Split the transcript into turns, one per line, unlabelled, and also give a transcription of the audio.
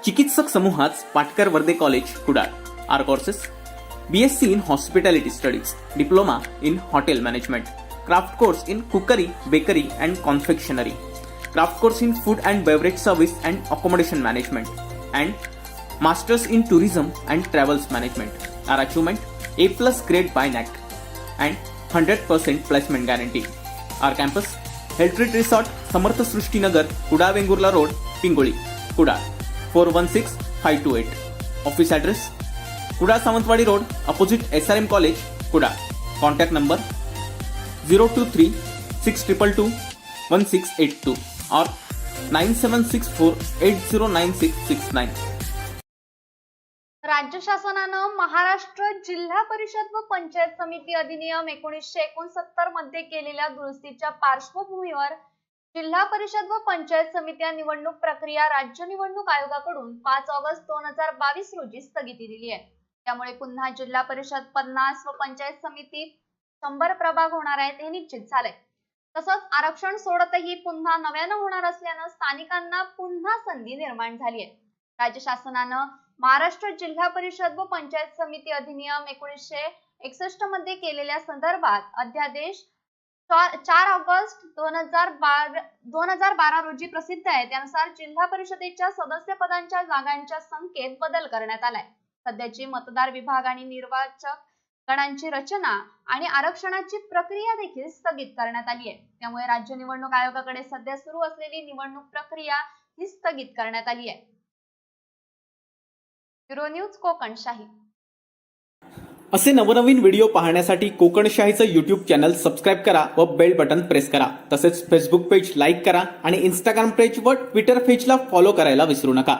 चिकित्सक समूहाच पाटकर वर्दे कॉलेज कुडाळ. आर courses: BSc in Hospitality Studies, Diploma in Hotel Management, Craft Course in Cookery, Bakery and Confectionery, Craft Course in Food and Beverage Service and Accommodation Management, and Masters in Tourism and Travels Management. Our achievement: A+ grade by NAC and 100% placement guarantee. Our campus: Health Retreat Resort, Samarth Srushti Nagar, Kudal Vengurla road, Pingoli, Kudal 416528. Office address: Kudal Sawantwadi road, opposite SRM college, Kudal. Contact number 023-6222-1682 और 9764809669.
राज्य शासनानं महाराष्ट्र जिल्हा परिषद व पंचायत समिती अधिनियम 1969 मध्ये केलेल्या दुरुस्तीच्या पार्श्वभूमीवर जिल्हा परिषद व पंचायत समित्या निवडणूक प्रक्रिया राज्य निवडणूक आयोगाकडून 5 ऑगस्ट 2022 रोजी स्थगिती दिली आहे. त्यामुळे पुन्हा जिल्हा परिषद 50 व पंचायत समिती 100 प्रभाग होणार आहेत हे निश्चित झालंय. तसंच आरक्षण सोडतही पुन्हा नव्यानं होणार असल्यानं स्थानिकांना पुन्हा संधी निर्माण झाली आहे. राज्य शासनानं महाराष्ट्र जिल्हा परिषद व पंचायत समिती अधिनियम 1961 मध्ये केलेल्या संदर्भात अध्यादेश 4 ऑगस्ट 2012 रोजी प्रसिद्ध आहे. त्यानुसार जिल्हा परिषदेच्या सदस्य पदांच्या जागांच्या संख्येत बदल करण्यात आलाय. सध्याची मतदार विभाग आणि निर्वाचक गणांची रचना आणि आरक्षणाची प्रक्रिया देखील स्थगित करण्यात आली आहे. त्यामुळे राज्य निवडणूक आयोगाकडे सध्या सुरू असलेली निवडणूक प्रक्रिया ही स्थगित करण्यात आली आहे. Bureau news Kokanshahi.
असे नवनवीन व्हिडिओ पाहण्यासाठी कोकणशाहीचं YouTube चॅनल सबस्क्राईब करा व बेल बटन प्रेस करा. तसेच फेसबुक पेज लाईक करा आणि इंस्टाग्राम पेज व ट्विटर पेजला फॉलो करायला विसरू नका.